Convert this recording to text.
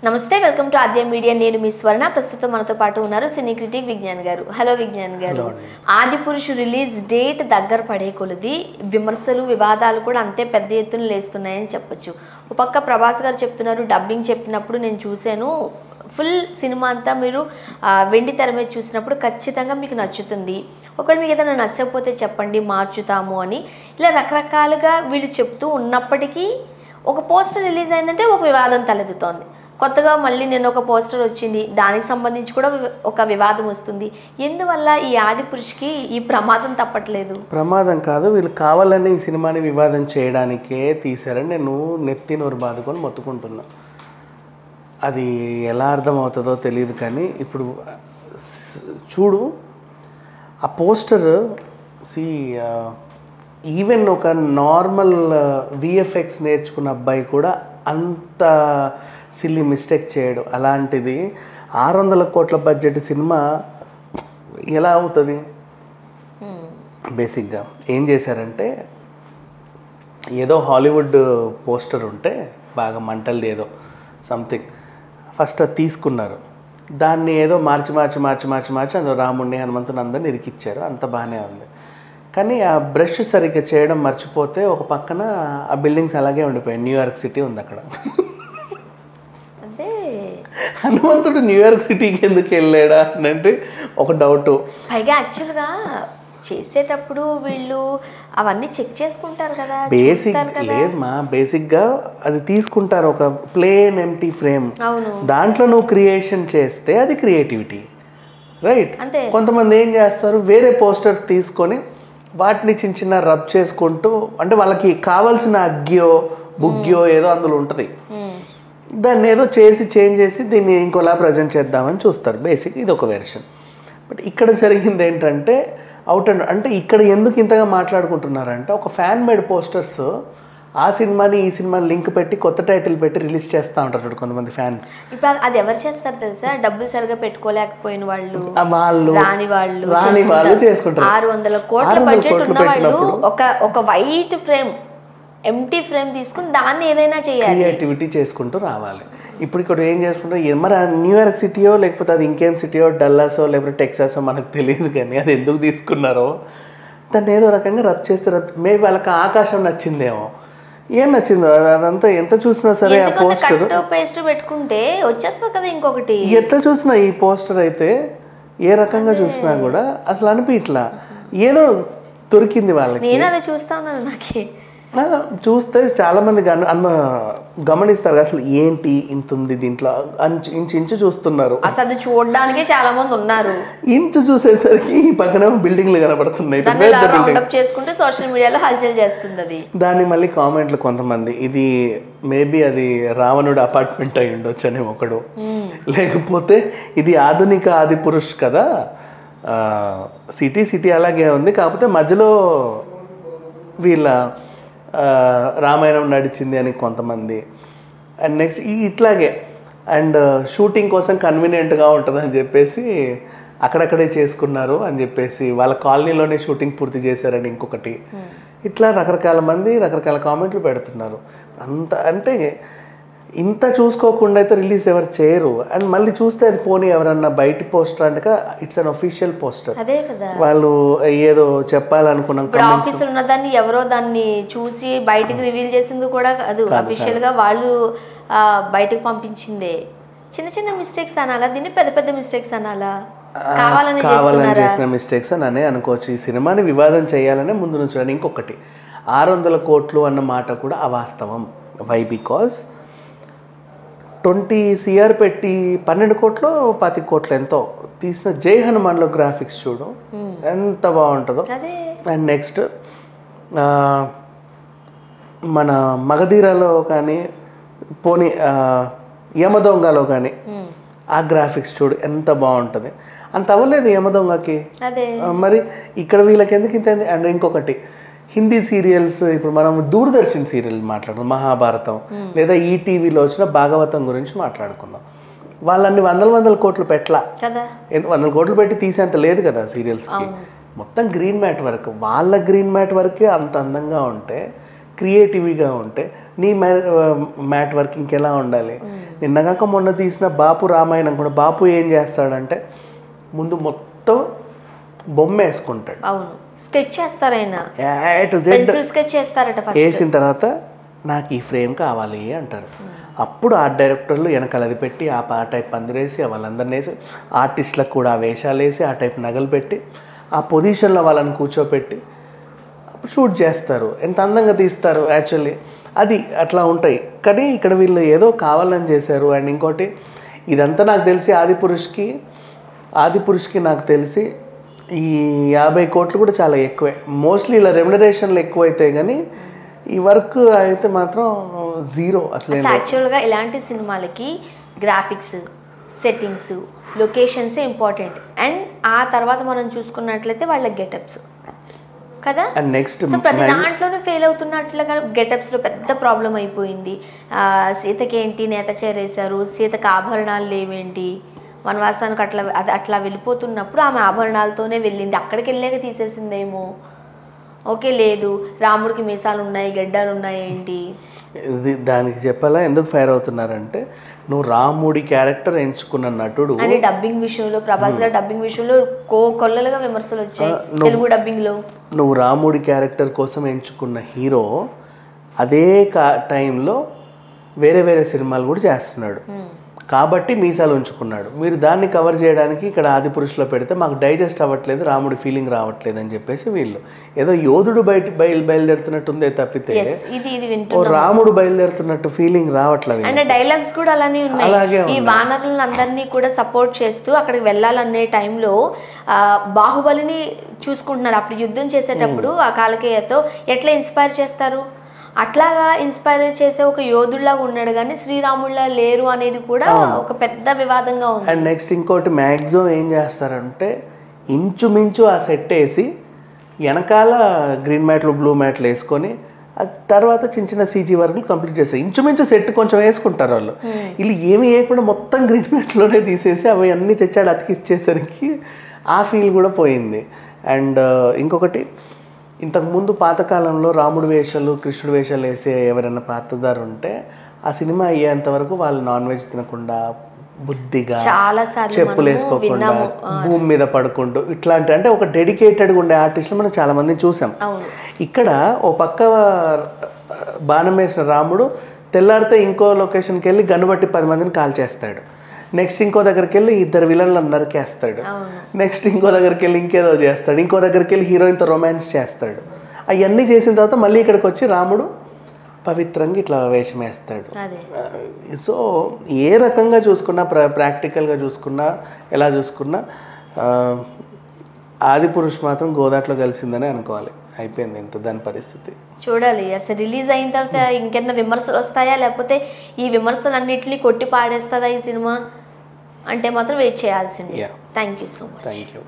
నమస్తే, welcome to Aadya media. నేను మీ స్వర్ణ. ప్రస్తుతం మనతో పాటు ఉన్నారు సినీ క్రిటిక్ విజ్ఞాన్ గారు. హలో విజ్ఞాన్ గారు. ఆదిపురుషు రిలీజ్ డేట్ దగ్గర పడే కొలది విమర్శలు వివాదాలు కూడా అంతే పెద్ద ఎత్తున లేస్తున్నాయని చెప్పొచ్చు. ఒక పక్క ప్రభాస్ గారు చెప్తున్నారు, డబ్బింగ్ చెప్పినప్పుడు నేను చూశాను, ఫుల్ సినిమా అంతా మీరు వెండి తెర మీద చూసినప్పుడు ఖచ్చితంగా మీకు నచ్చుతుంది, ఒకవేళ మీకు ఏదైనా నచ్చకపోతే చెప్పండి మార్చుతాము అని ఇలా రకరకాలుగా వీళ్ళు చెప్తూ ఉన్నప్పటికీ ఒక పోస్టర్ రిలీజ్ అయిందంటే ఒక వివాదం తలెత్తుతోంది. కొత్తగా మళ్ళీ నేను ఒక పోస్టర్ వచ్చింది, దానికి సంబంధించి కూడా ఒక వివాదం వస్తుంది. ఎందువల్ల ఈ ఆదిపురుషుకి ఈ ప్రమాదం తప్పట్లేదు? ప్రమాదం కాదు, వీళ్ళు కావాలని ఈ సినిమాని వివాదం చేయడానికే తీశారని నేను నెత్తి నోరు బాదుకొని మొత్తుకుంటున్నా. అది ఎలా అర్థమవుతుందో తెలియదు, కానీ ఇప్పుడు చూడు ఆ పోస్టర్ ఈవెన్ ఒక నార్మల్ విఎఫ్ఎక్స్ నేర్చుకున్న అబ్బాయి కూడా అంత సిల్లీ మిస్టేక్ చేయడు. అలాంటిది 600 కోట్ల బడ్జెట్ సినిమా ఎలా అవుతుంది? బేసిక్గా ఏం చేశారంటే, ఏదో హాలీవుడ్ పోస్టర్ ఉంటే బాగా మంటలది ఏదో సంథింగ్ ఫస్ట్ అది తీసుకున్నారు, దాన్ని ఏదో మార్చి అందులో రాముడిని హనుమంతుని అందరిని ఇరికిచ్చారు, అంత బాగానే ఉంది. కానీ ఆ బ్రష్ సరిగ్గా చేయడం మర్చిపోతే ఒక పక్కన ఆ బిల్డింగ్స్ అలాగే ఉండిపోయాయి. న్యూయార్క్ సిటీ ఉంది అక్కడ. హనుమంతుడు న్యూయార్క్ సిటీకి ఎందుకు వెళ్ళాడా అంటే ఒక డౌట్. పైగా యాక్చువల్గా చేసేటప్పుడు వీళ్ళు అవన్నీ చెక్ చేసుకుంటారు కదా. బేసిక్గా అది తీసుకుంటారు, ఒక ప్లేన్ ఎంప్టీ ఫ్రేమ్, దాంట్లో నువ్వు క్రియేషన్ చేస్తే అది క్రియేటివిటీ, రైట్? కొంతమంది ఏం చేస్తారు, వేరే పోస్టర్స్ తీసుకొని వాటిని చిన్న చిన్న రబ్ చేసుకుంటూ, అంటే వాళ్ళకి కావాల్సిన అగ్గియో బుగ్గియో ఏదో అందులో ఉంటుంది, దాన్ని ఏదో చేసి చేంజ్ చేసి దీన్ని ఇంకోలా ప్రజెంట్ చేద్దామని చూస్తారు. బేసిక్ ఇది ఒక వెర్షన్. బట్ ఇక్కడ జరిగింది ఏంటంటే అంటే ఇక్కడ ఎందుకు ఇంతగా మాట్లాడుకుంటున్నారంటే, ఒక ఫ్యాన్ మేడ్ పోస్టర్స్ ఆ సినిమాని ఈ సినిమాని లింక్ పెట్టి కొత్త టైటిల్ పెట్టి రిలీజ్ చేస్తూ ఉంటారు చూడు కొంతమంది ఫ్యాన్స్. ఇప్పుడు అది ఎవరు చేస్తారు తెలుసా? డబ్బులు సరిగా పెట్టుకోలేకపోయిన వాళ్ళు రాని వాళ్ళు చేసుకుంటారు. 600 కోట్ల బడ్జెట్ ఉన్న వాళ్ళు ఒక వైట్ ఫ్రేమ్ ఎంటీ ఫ్రేమ్ తీసుకుని దాన్ని ఏదైనా చేయాలి, క్రియేటివిటీ చేసుకుంటూ రావాలి. ఇప్పుడు ఇక్కడ ఏం చేసుకుంటారు, మరి న్యూయార్క్ సిటీయో లేకపోతే అది ఇంకేం సిటీయో, డల్లాసో లేకపోతే టెక్సాసో మనకు తెలియదు, కానీ అది ఎందుకు తీసుకున్నారో దాన్ని ఏదో రకంగా రబ్ చేస్తే మేబీ వాళ్ళకి ఆకాశం నచ్చిందేమో, ఏం నచ్చిందో అదంతా ఎంత చూసినా సరే. ఆ పోస్టర్ పేస్ట్ పెట్టుకుంటే వచ్చేస్తుంది కదా ఇంకొకటి. ఎట్లా చూసినా ఈ పోస్టర్ అయితే ఏ రకంగా చూసినా కూడా అసలు ఇట్లా ఏదో దొరికింది వాళ్ళకి. నేను అదే చూస్తా ఉన్నాను, నాకే చూస్తే చాలా మంది గమనిస్తారు అసలు ఏంటి ఇంత ఉంది దీంట్లో, ఇంచు చూస్తున్నారు. అసలు చూడడానికి చాలా మంది ఉన్నారు, ఇంచు చూసేసరికి ఈ పక్కన బిల్డింగ్లు కనబడుతున్నాయి, చేసుకుంటే సోషల్ మీడియాలో హల్చల్ చేస్తుంది. దాన్ని మళ్ళీ కామెంట్లు కొంతమంది, ఇది మేబీ అది రావణుడు అపార్ట్మెంట్ అయి ఉండొచ్చు అని ఒకడు, లేకపోతే ఇది ఆధునిక ఆదిపురుష్ కదా, సిటీ అలాగే ఉంది, కాకపోతే మధ్యలో వీళ్ళ రామాయణం నడిచింది అని కొంతమంది. అండ్ నెక్స్ట్ ఇట్లాగే అండ్ షూటింగ్ కోసం కన్వీనియంట్గా ఉంటుందని చెప్పేసి అక్కడక్కడే చేసుకున్నారు అని చెప్పేసి వాళ్ళ కాలనీలోనే షూటింగ్ పూర్తి చేశారని ఇంకొకటి. ఇట్లా రకరకాల మంది రకరకాల కామెంట్లు పెడుతున్నారు. అంత అంటే ఇంత చూసుకోకుండా అయితే రిలీజ్ ఎవరు చేయరు. అండ్ మళ్ళీ చూస్తే అది పోనీ ఎవరన్నా బయట పోస్టర్ అంటే ఇట్స్ అన్ అఫీషియల్ పోస్టర్, వాళ్ళు ఏదో చెప్పాలనుకున్నాం. ఆఫీసులో ఉన్న దాన్ని ఎవరో దాన్ని చూసి బయటకు రివీల్ చేసింది కూడా అది అఫీషియల్ గా వాళ్ళు బయటకు పంపించిందే. చిన్న చిన్న మిస్టేక్స్ అనాలా దీన్ని, పెద్ద పెద్ద మిస్టేక్స్ అనాలా? కావాలని చేసిన మిస్టేక్స్ అని అనుకోవచ్చు. ఈ సినిమాని వివాదం చేయాలనే ముందు నుంచి. ఇంకొకటి 600 కోట్లు అన్న మాట కూడా అవాస్తవం. వై? బికాస్ 20 CR పెట్టి 12 కోట్లు 25 కోట్లు ఎంతో తీసిన జై హనుమాన్లో గ్రాఫిక్స్ చూడు ఎంత బాగుంటుందో. అండ్ నెక్స్ట్ మన మగధీరలో కానీ పోనీ యమదొంగలో కానీ ఆ గ్రాఫిక్స్ చూడు ఎంత బాగుంటుంది. అంత అవ్వలేదు యమదొంగకి, మరి ఇక్కడ వీళ్ళకి ఎందుకు ఇంత? అండ్ ఇంకొకటి హిందీ సీరియల్స్, ఇప్పుడు మనం దూరదర్శన్ సీరియల్ మాట్లాడుకుందాం, మహాభారతం, లేదా ఈటీవీలో వచ్చిన భాగవతం గురించి మాట్లాడుకుందాం. వాళ్ళన్ని వందల కోట్లు పెట్టలా, 100 కోట్లు పెట్టి తీసేంత లేదు కదా సీరియల్స్కి. మొత్తం గ్రీన్ మ్యాట్ వర్క్, వాళ్ళ గ్రీన్ మ్యాట్ వర్కే అంత అందంగా ఉంటే క్రియేటివ్గా ఉంటే నీ మ్యాట్ వర్కింగ్కి ఎలా ఉండాలి. నిన్నగాక మొన్న తీసిన బాపు రామాయణం కూడా బాపు ఏం చేస్తాడంటే ముందు మొత్తం బొమ్మ వేసుకుంటాడు. అవును, స్కెచ్ చేస్తారైనా స్కెచ్ చేస్తారట. వేసిన తర్వాత నాకు ఈ ఫ్రేమ్ కావాలి అంటారు. అప్పుడు ఆర్ట్ డైరెక్టర్లు వెనకాలది పెట్టి ఆ టైప్ పందిరేసి వాళ్ళందరినీ వేసి ఆర్టిస్టులకు కూడా ఆ వేషాలు వేసి ఆ టైప్ నగలు పెట్టి ఆ పొజిషన్లో వాళ్ళని కూర్చోపెట్టి అప్పుడు షూట్ చేస్తారు. ఎంత అందంగా తీస్తారు యాక్చువల్లీ. అది అట్లా ఉంటాయి. కానీ ఇక్కడ వీళ్ళు ఏదో కావాలని చేశారు. అండ్ ఇంకోటి ఇదంతా నాకు తెలిసి ఆదిపురుష్కి నాకు తెలిసి ఈ 50 కోట్లు కూడా చాలా ఎక్కువే. మోస్ట్లీ ఇలా రెమ్యునరేషన్లు ఎక్కువైతాయి కానీ ఈ వర్క్ అయితే మాత్రం జీరో అసలు. యాక్చువల్గా ఇలాంటి సినిమాలకి గ్రాఫిక్స్, సెట్టింగ్స్, లొకేషన్సే ఇంపార్టెంట్. అండ్ ఆ తర్వాత మనం చూసుకున్నట్లయితే వాళ్ళ గెటప్స్ కదా. అండ్ నెక్స్ట్ ప్రతి దాంట్లోనే ఫెయిల్ అవుతున్నట్లుగా గెటప్స్ లో పెద్ద ప్రాబ్లం అయిపోయింది. సీతకి ఏంటి నేత చేరేశారు, సీతకి ఆభరణాలు లేవేంటి, వనవాసానికి అట్లా వెళ్ళిపోతున్నప్పుడు ఆమె ఆభరణాలతోనే వెళ్ళింది, అక్కడికి వెళ్ళాక తీసేసిందేమో. ఓకే, లేదు రాముడికి మీసాలు ఉన్నాయి, గడ్డాలు ఉన్నాయి ఏంటి. దానికి చెప్పాలా ఎందుకు ఫైర్ అవుతున్నారంటే నువ్వు రాముడి క్యారెక్టర్ ఎంచుకున్న నటుడు అని డబ్బింగ్ విషయంలో, ప్రభాస్ గారి డబ్బింగ్ విషయంలో కొల్లలుగా విమర్శలు వచ్చాయి తెలుగు డబ్బింగ్ లో. నువ్వు రాముడి క్యారెక్టర్ కోసం ఎంచుకున్న హీరో అదే టైంలో వేరే వేరే సినిమాలు కూడా చేస్తున్నాడు కాబట్టి మీసాలు ఉంచుకున్నాడు. మీరు దాన్ని కవర్ చేయడానికి ఇక్కడ ఆదిపురుషులో పెడితే మాకు డైజెస్ట్ అవ్వట్లేదు, రాముడి ఫీలింగ్ రావట్లేదు అని చెప్పేసి వీళ్ళు ఏదో యోధుడు బయలుదేరుతున్నట్టుందే తప్పితే రాముడు బయలుదేరుతున్నట్టు ఫీలింగ్ రావట్లేదు. అంటే డైలాగ్స్ కూడా అలానే ఉన్నాయి. ఈ వానరులందరినీ కూడా సపోర్ట్ చేస్తూ అక్కడికి వెళ్ళాలనే టైంలో బాహుబలిని చూసుకుంటున్నారు. అప్పుడు యుద్ధం చేసేటప్పుడు ఆ కాలకేయతో ఎట్లా ఇన్స్పైర్ చేస్తారు, అట్లాగా ఇన్స్పైర్ చేసే ఒక యోధుల్లాగా ఉన్నాడు కానీ శ్రీరాముళ్ళ లేరు అనేది కూడా ఒక పెద్ద వివాదంగా ఉంది. అండ్ నెక్స్ట్ ఇంకోటి మ్యాక్సిమం ఏం చేస్తారంటే ఇంచుమించు ఆ సెట్ వేసి వెనకాల గ్రీన్ మ్యాట్లు బ్లూ మ్యాట్లు వేసుకొని తర్వాత చిన్న చిన్న సీజీ వర్క్లు కంప్లీట్ చేస్తారు. ఇంచుమించు సెట్ కొంచెం వేసుకుంటారు వాళ్ళు. వీళ్ళు ఏమి వేయకుండా మొత్తం గ్రీన్ మ్యాట్లోనే తీసేసి అవి అన్నీ తెచ్చాడు అతికిచ్చేసరికి ఆ ఫీల్ కూడా పోయింది. అండ్ ఇంకొకటి ఇంతకుముందు పాతకాలంలో రాముడి వేషాలు కృష్ణుడి వేషాలు వేసే ఎవరైనా పాత్రదారు ఉంటే ఆ సినిమా అయ్యేంత వరకు వాళ్ళు నాన్ వెజ్ తినకుండా బుద్ధిగా చెప్పులు వేసుకోకుండా భూమి మీద పడుకుంటూ ఇట్లాంటి అంటే ఒక డెడికేటెడ్గా ఉండే ఆర్టిస్టులు మనం చాలా మందిని చూసాం. ఇక్కడ ఓ పక్క బాణం వేసిన రాముడు తెల్లారితే ఇంకో లొకేషన్కి వెళ్ళి గన్నుబట్టి 10 మందిని కాల్ చేస్తాడు. నెక్స్ట్ ఇంకో దగ్గరికి వెళ్ళి 2 విలన్లను నరికేస్తాడు. నెక్స్ట్ ఇంకో దగ్గరికి వెళ్ళి ఇంకేదో చేస్తాడు. ఇంకో దగ్గరికి వెళ్ళి హీరోయిన్తో రొమాన్స్ చేస్తాడు. అవన్నీ చేసిన తర్వాత మళ్ళీ ఇక్కడికి వచ్చి రాముడు పవిత్రంగా ఇట్లా వేషం వేస్తాడు. సో ఏ రకంగా చూసుకున్నా ప్రాక్టికల్గా చూసుకున్నా ఎలా చూసుకున్నా ఆదిపురుష్ మాత్రం గోదాట్లో కలిసిందని అనుకోవాలి. అయిపోయింది ఇంత దాని పరిస్థితి. చూడాలి అసలు రిలీజ్ అయిన తర్వాత ఇంకెన్న విమర్శలు వస్తాయా లేకపోతే ఈ విమర్శలన్నింటినీ కొట్టి పాడేస్తుందా ఈ సినిమా అంటే మాత్రం వెయిట్ చేయాల్సిందే. Thank you so much. Thank you.